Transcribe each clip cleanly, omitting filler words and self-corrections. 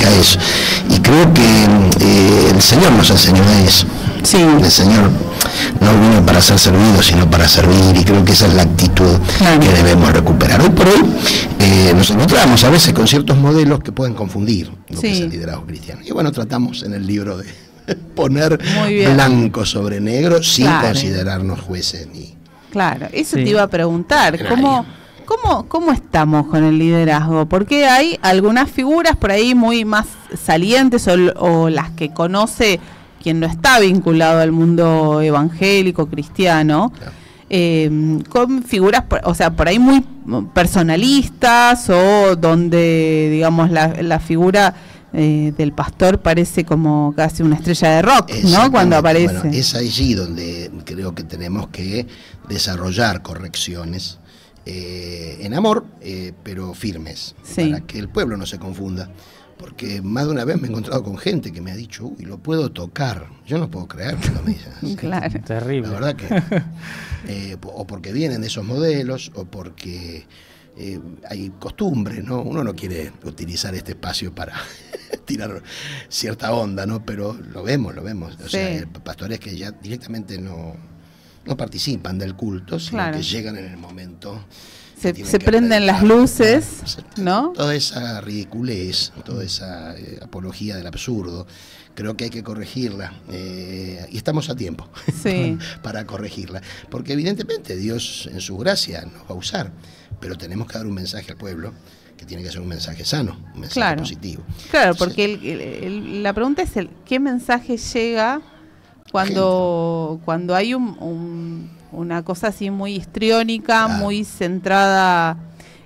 significa eso. Y creo que el Señor nos enseñó eso. Sí. El Señor no vino para ser servido, sino para servir, y creo que esa es la actitud que debemos recuperar. Hoy por hoy nos encontramos a veces con ciertos modelos que pueden confundir lo que es el liderazgo cristiano. Y bueno, tratamos en el libro de poner blanco sobre negro sin considerarnos jueces ni... Claro, eso te iba a preguntar, ¿cómo estamos con el liderazgo? Porque hay algunas figuras por ahí muy más salientes o las que conoce quien no está vinculado al mundo evangélico, cristiano, con figuras, o sea, por ahí muy personalistas, o donde, digamos, la figura del pastor parece como casi una estrella de rock, ¿no? Cuando aparece. Bueno, es allí donde creo que tenemos que desarrollar correcciones en amor, pero firmes, para que el pueblo no se confunda. Porque más de una vez me he encontrado con gente que me ha dicho, uy, lo puedo tocar. Yo no puedo creer cuando me dicen. Claro. Terrible. La verdad que, o porque vienen de esos modelos, o porque hay costumbres, ¿no? Uno no quiere utilizar este espacio para tirar cierta onda, ¿no? Pero lo vemos. O sea, pastores que ya directamente no participan del culto, sino que llegan en el momento... Se prenden las luces, ¿no? Toda esa ridiculez, toda esa apología del absurdo, creo que hay que corregirla, y estamos a tiempo para corregirla, porque evidentemente Dios en su gracia nos va a usar, pero tenemos que dar un mensaje al pueblo que tiene que ser un mensaje sano, un mensaje positivo. Claro, porque la pregunta es ¿qué mensaje llega cuando hay una cosa así muy histriónica, muy centrada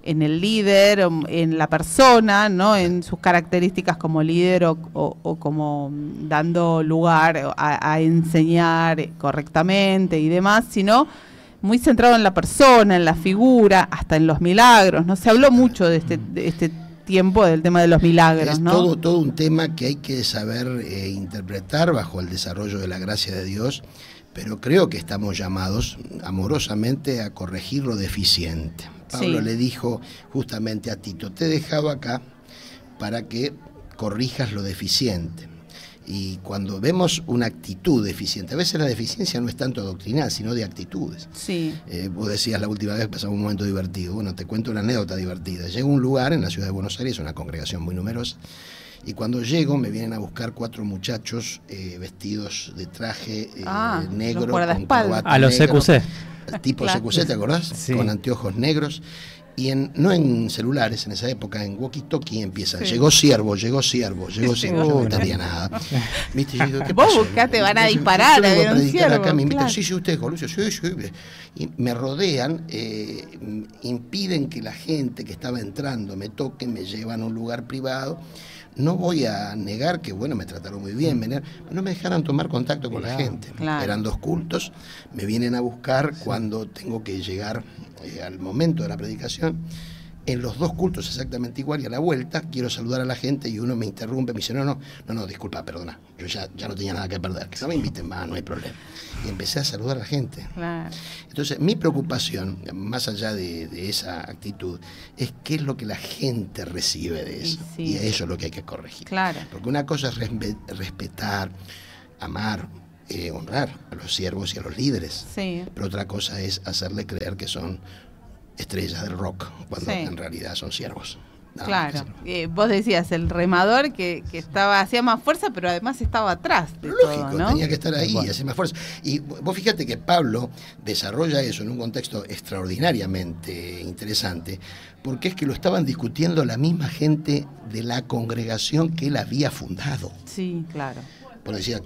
en el líder, en la persona, ¿no? En sus características como líder o como dando lugar a enseñar correctamente y demás, sino muy centrado en la persona, en la figura, hasta en los milagros, ¿no? Se habló mucho de este tiempo del tema de los milagros, es ¿no? todo un tema que hay que saber interpretar bajo el desarrollo de la gracia de Dios, pero creo que estamos llamados amorosamente a corregir lo deficiente. Pablo le dijo justamente a Tito, te he dejado acá para que corrijas lo deficiente. Y cuando vemos una actitud deficiente, a veces la deficiencia no es tanto doctrinal, sino de actitudes. Vos decías la última vez, pasamos un momento divertido. Bueno, te cuento una anécdota divertida. Llego a un lugar en la ciudad de Buenos Aires, una congregación muy numerosa, y cuando llego me vienen a buscar 4 muchachos vestidos de traje negro, con corbata a los CQC. Tipo CQC, ¿te acordás? Sí. Con anteojos negros. Y no en celulares, en esa época, en walkie-talkie empiezan, llegó siervo, yo no entendía nada. ¿Viste? Yo digo, ¿qué vos pasó? buscaste, van a disparar, yo vengo a predicar siervo, acá, me invitan, sí, usted, Colucio, sí. Y me rodean, impiden que la gente que estaba entrando me toque, me llevan a un lugar privado. No voy a negar que, bueno, me trataron muy bien, no me dejaron tomar contacto con la gente. Eran 2 cultos, me vienen a buscar cuando tengo que llegar al momento de la predicación. En los 2 cultos exactamente igual, y a la vuelta quiero saludar a la gente y uno me interrumpe, me dice, no, disculpa, perdona, yo ya no tenía nada que perder, que no me inviten más, no hay problema. Y empecé a saludar a la gente. Entonces, mi preocupación, más allá de esa actitud, es qué es lo que la gente recibe de eso. Y eso es lo que hay que corregir. Porque una cosa es respetar, amar, honrar a los siervos y a los líderes. Pero otra cosa es hacerle creer que son estrellas del rock, cuando en realidad son siervos. Vos decías el remador que hacía más fuerza, pero además estaba atrás de lógico, todo, ¿no? Tenía que estar ahí y hacer más fuerza. Y vos fíjate que Pablo desarrolla eso en un contexto extraordinariamente interesante, porque es que lo estaban discutiendo la misma gente de la congregación que él había fundado. Porque decía,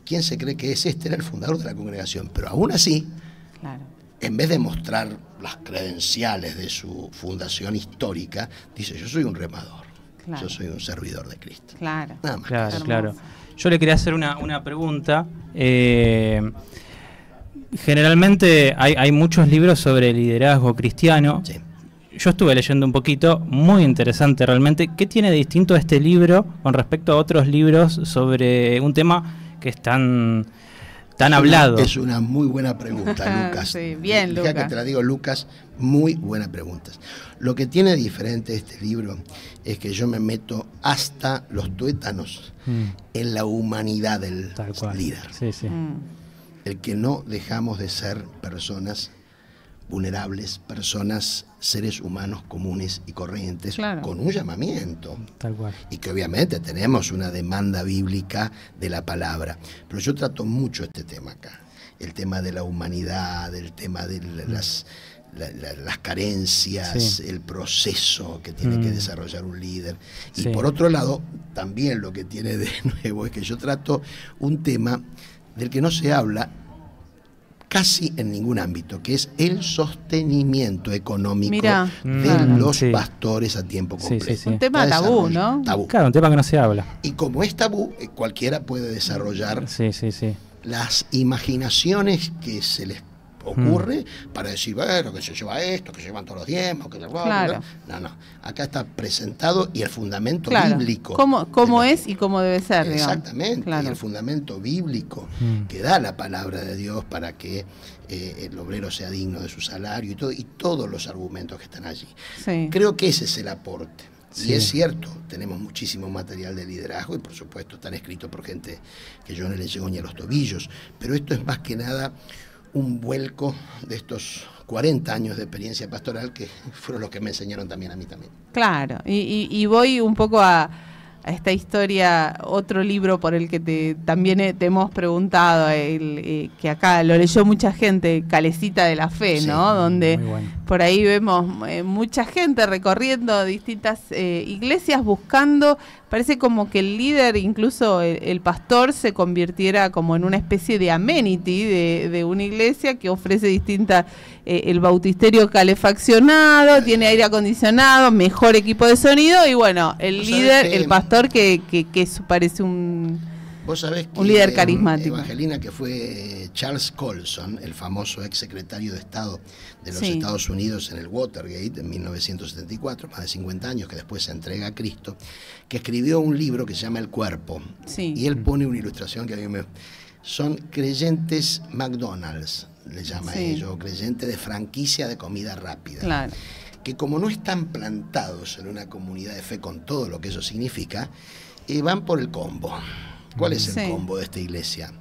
¿quién se cree que es? Era el fundador de la congregación, pero aún así, en vez de mostrar las credenciales de su fundación histórica, dice, yo soy un remador, yo soy un servidor de Cristo. Nada más. Claro. Yo le quería hacer una pregunta. Generalmente hay muchos libros sobre liderazgo cristiano. Yo estuve leyendo un poquito, muy interesante realmente. ¿Qué tiene de distinto este libro con respecto a otros libros sobre un tema que es tan tan hablado? Es una muy buena pregunta, Lucas. Sí, bien, Deja Lucas. que te la digo, Lucas, muy buena pregunta. Lo que tiene diferente este libro es que yo me meto hasta los tuétanos en la humanidad del líder. Sí, sí. El que no dejamos de ser personas vulnerables, personas, seres humanos comunes y corrientes, claro, con un llamamiento. Tal cual. Y que obviamente tenemos una demanda bíblica de la palabra. Pero yo trato mucho este tema acá. El tema de la humanidad, el tema de las carencias, sí, el proceso que tiene que desarrollar un líder. Y por otro lado, también lo que tiene de nuevo es que yo trato un tema del que no se habla casi en ningún ámbito, que es el sostenimiento económico de los pastores a tiempo completo. Un tema tabú, ¿no? Tabú. Claro, un tema que no se habla. Y como es tabú, cualquiera puede desarrollar las imaginaciones que se les ocurre para decir, bueno, que se lleva esto, que se llevan todos los diezmos, que claro. No. Acá está presentado y el fundamento bíblico. ¿Cómo es y cómo debe ser? Exactamente. Claro. Y el fundamento bíblico que da la palabra de Dios para que el obrero sea digno de su salario y todos los argumentos que están allí. Sí. Creo que ese es el aporte. Sí. Y es cierto, tenemos muchísimo material de liderazgo y por supuesto están escritos por gente que yo no le llego ni a los tobillos, pero esto es más que nada un vuelco de estos 40 años de experiencia pastoral que fueron los que me enseñaron también a mí también. Claro, y voy un poco a esta historia, otro libro por el que también te hemos preguntado, que acá lo leyó mucha gente, Calecita de la Fe, ¿no? Donde por ahí vemos mucha gente recorriendo distintas iglesias buscando, parece como que el líder, incluso el pastor, se convirtiera como en una especie de amenity de una iglesia que ofrece distintas, el bautisterio calefaccionado, tiene aire acondicionado, mejor equipo de sonido y bueno, el líder, el pastor que parece un líder carismático. Evangelina, que fue Charles Colson, el famoso ex secretario de Estado de los Estados Unidos en el Watergate en 1974, más de 50 años, que después se entrega a Cristo, que escribió un libro que se llama El Cuerpo. Y él pone una ilustración que a mí son creyentes McDonald's, le llama a ellos, creyentes de franquicia de comida rápida. Claro. Que como no están plantados en una comunidad de fe con todo lo que eso significa, van por el combo. ¿Cuál es el combo de esta iglesia?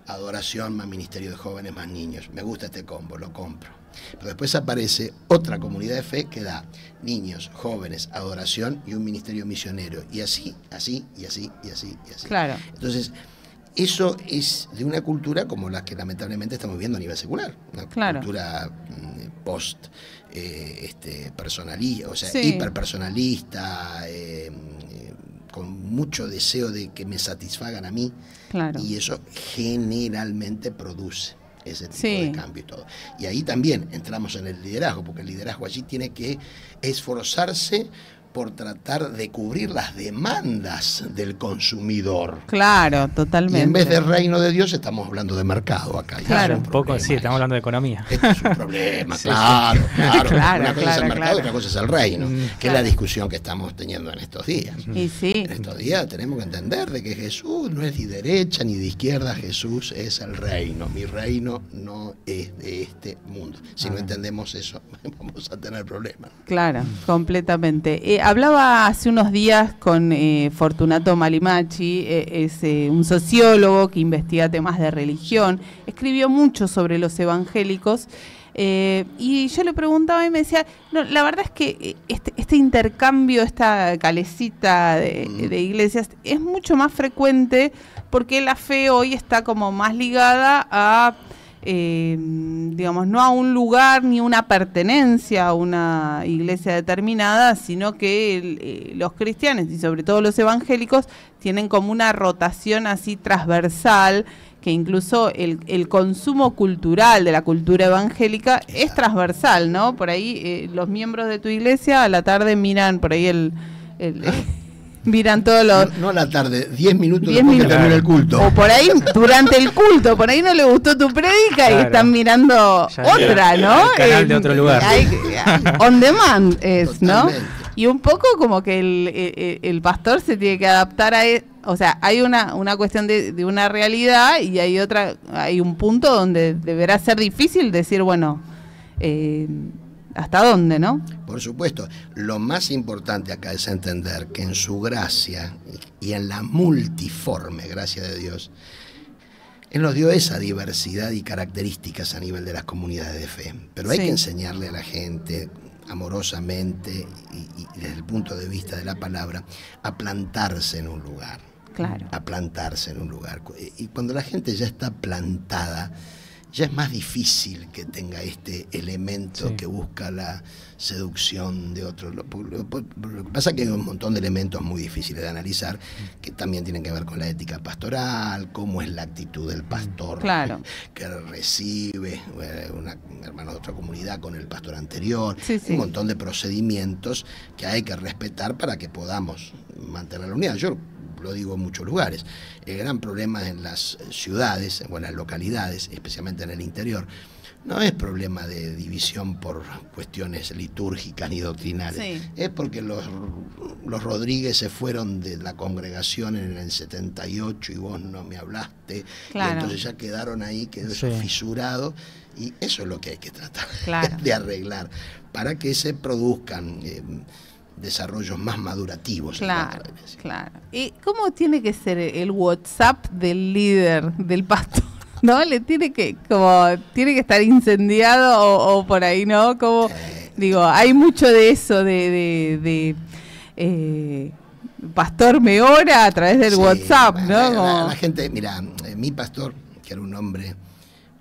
Adoración más ministerio de jóvenes más niños. Me gusta este combo, lo compro. Pero después aparece otra comunidad de fe que da niños, jóvenes, adoración y un ministerio misionero. Y así. Claro. Entonces, eso es de una cultura como la que lamentablemente estamos viendo a nivel secular. Una cultura post personalista, o sea, hiperpersonalista, con mucho deseo de que me satisfagan a mí, y eso generalmente produce ese tipo de cambio y todo. Y ahí también entramos en el liderazgo, porque el liderazgo allí tiene que esforzarse por tratar de cubrir las demandas del consumidor. Claro, totalmente. Y en vez del reino de Dios estamos hablando de mercado acá. Claro, un poco, estamos hablando de economía. Esto es un problema, claro. Una cosa es el mercado, otra cosa es el reino, que es la discusión que estamos teniendo en estos días. En estos días tenemos que entender de que Jesús no es ni derecha ni de izquierda, Jesús es el reino. Mi reino no es de este mundo. Si no entendemos eso, vamos a tener problemas. Claro, completamente. Hablaba hace unos días con Fortunato Malimachi, es un sociólogo que investiga temas de religión, escribió mucho sobre los evangélicos, y yo le preguntaba y me decía, no, la verdad es que este intercambio, esta calecita de iglesias es mucho más frecuente porque la fe hoy está como más ligada a... digamos, no a un lugar ni una pertenencia a una iglesia determinada, sino que los cristianos y sobre todo los evangélicos tienen como una rotación así transversal, que incluso el consumo cultural de la cultura evangélica es transversal, ¿no? Por ahí los miembros de tu iglesia a la tarde miran por ahí miran todos los... No a la tarde, 10 minutos después que termina el culto. O por ahí, durante el culto, por ahí no le gustó tu prédica y están mirando otra, ¿no? El canal de otro lugar. On demand es, Totalmente. ¿no? Y un poco como que el pastor se tiene que adaptar o sea, hay una cuestión de una realidad y hay un punto donde deberá ser difícil decir, bueno, ¿hasta dónde, no? Por supuesto, lo más importante acá es entender que en su gracia y en la multiforme gracia de Dios, Él nos dio esa diversidad y características a nivel de las comunidades de fe. Pero hay que enseñarle a la gente amorosamente y desde el punto de vista de la palabra a plantarse en un lugar. Claro. A plantarse en un lugar. Y cuando la gente ya está plantada, ya es más difícil que tenga este elemento que busca la seducción de otros. Lo que pasa es que hay un montón de elementos muy difíciles de analizar que también tienen que ver con la ética pastoral, cómo es la actitud del pastor que recibe un hermano de otra comunidad con el pastor anterior. Un montón de procedimientos que hay que respetar para que podamos mantener la unidad. Yo lo digo en muchos lugares. El gran problema en las ciudades o en las localidades, especialmente en el interior, no es problema de división por cuestiones litúrgicas ni doctrinales. Es porque los Rodríguez se fueron de la congregación en el 78 y vos no me hablaste. Y entonces ya quedaron ahí, quedó eso fisurado. Y eso es lo que hay que tratar de arreglar para que se produzcan desarrollos más madurativos. Claro. ¿Y cómo tiene que ser el WhatsApp del líder, del pastor? ¿No? Le tiene que estar incendiado o por ahí, ¿no? Como digo, hay mucho de eso de pastor me ora a través del WhatsApp, ¿no? La gente, mira, mi pastor, que era un hombre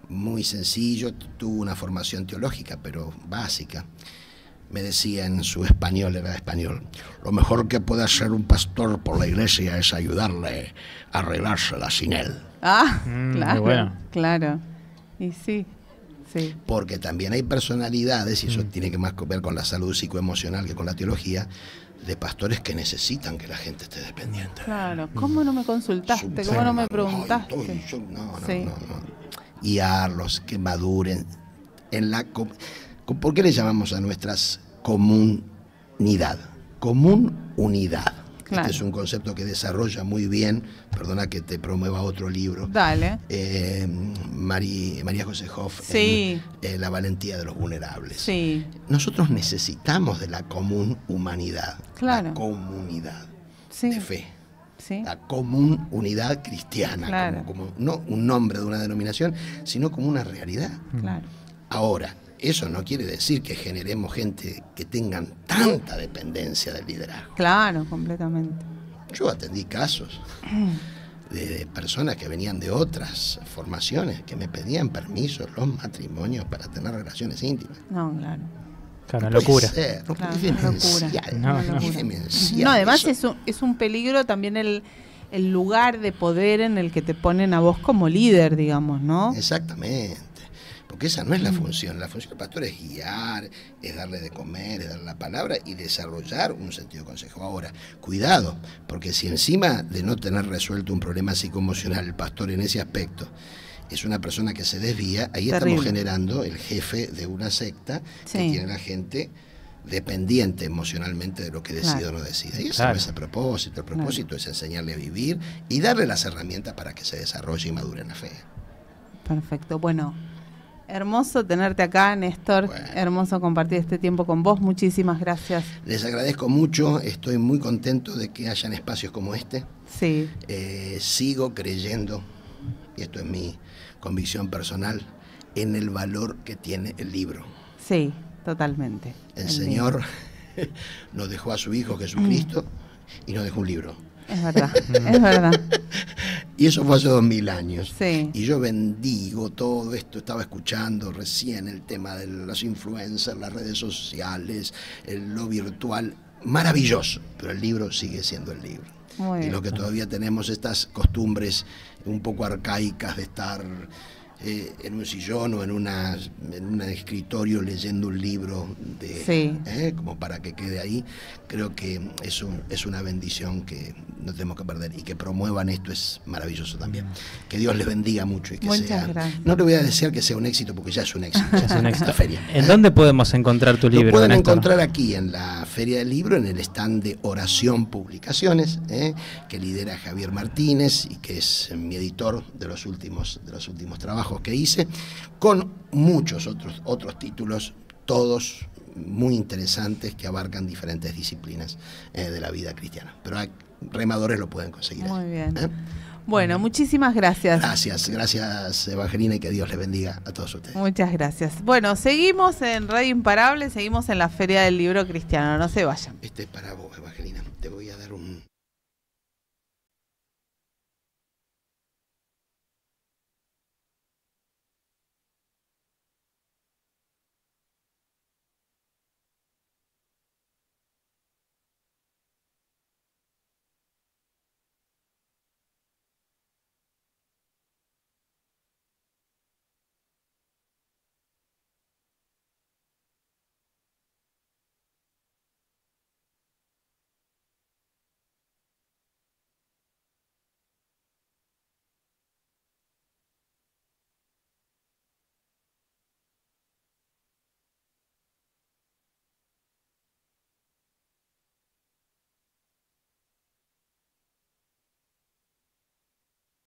muy sencillo, tuvo una formación teológica, pero básica. Me decía en su español, era español, lo mejor que puede hacer un pastor por la iglesia es ayudarle a arreglársela sin él. Claro. Y sí. Porque también hay personalidades, y eso tiene que más ver con la salud psicoemocional que con la teología, de pastores que necesitan que la gente esté dependiente. Claro, ¿cómo no me consultaste? ¿Cómo no me preguntaste? No. Guiarlos, que maduren. ¿Por qué le llamamos a nuestras comunidad? Común unidad. Este es un concepto que desarrolla muy bien, perdona que te promueva otro libro. Dale. María José Hoff, La valentía de los vulnerables. Nosotros necesitamos de la común humanidad, la comunidad de fe. La común unidad cristiana, como no un nombre de una denominación, sino como una realidad. Ahora, eso no quiere decir que generemos gente que tengan tanta dependencia del liderazgo. Claro, completamente. Yo atendí casos de personas que venían de otras formaciones que me pedían permiso los matrimonios para tener relaciones íntimas. No, claro. Claro, locura. Es demencial. Es demencial. No, además es un peligro también el lugar de poder en el que te ponen a vos como líder, digamos, ¿no? Exactamente. Porque esa no es la función. La función del pastor es guiar, es darle de comer, es darle la palabra y desarrollar un sentido de consejo. Ahora, cuidado, porque si encima de no tener resuelto un problema psicoemocional el pastor en ese aspecto es una persona que se desvía, ahí estamos generando el jefe de una secta que tiene a la gente dependiente emocionalmente de lo que decide o no decide. Y eso no es el propósito. El propósito es enseñarle a vivir y darle las herramientas para que se desarrolle y madure en la fe. Perfecto. Bueno, hermoso tenerte acá, Néstor. Hermoso compartir este tiempo con vos. Muchísimas gracias. Les agradezco mucho. Estoy muy contento de que hayan espacios como este. Sigo creyendo, y esto es mi convicción personal, en el valor que tiene el libro. Sí, totalmente. El Señor nos dejó a su Hijo Jesucristo y nos dejó un libro. Es verdad, es verdad. Y eso fue hace 2000 años. Y yo bendigo todo esto. Estaba escuchando recién el tema de los influencers, las redes sociales, lo virtual. Maravilloso, pero el libro sigue siendo el libro. Y lo que todavía tenemos estas costumbres un poco arcaicas de estar en un sillón o en un escritorio leyendo un libro como para que quede ahí. Creo que es una bendición que no tenemos que perder, y que promuevan esto es maravilloso también. Que Dios les bendiga mucho y que no le voy a desear que sea un éxito, porque ya es un éxito. Es un éxito. La feria. ¿En dónde podemos encontrar tu libro? Lo pueden Néstor? encontrar aquí en la Feria del Libro, en el stand de Oración Publicaciones, que lidera Javier Martínez y que es mi editor de los últimos trabajos que hice, con muchos otros títulos, todos muy interesantes, que abarcan diferentes disciplinas de la vida cristiana. Pero remadores lo pueden conseguir. Muy bien. Bueno, muchísimas gracias. Gracias Evangelina, y que Dios les bendiga a todos ustedes. Muchas gracias. Bueno, seguimos en Radio Imparable, seguimos en la Feria del Libro Cristiano, no se vayan. Este es para vos, Evangelina, te voy a dar un...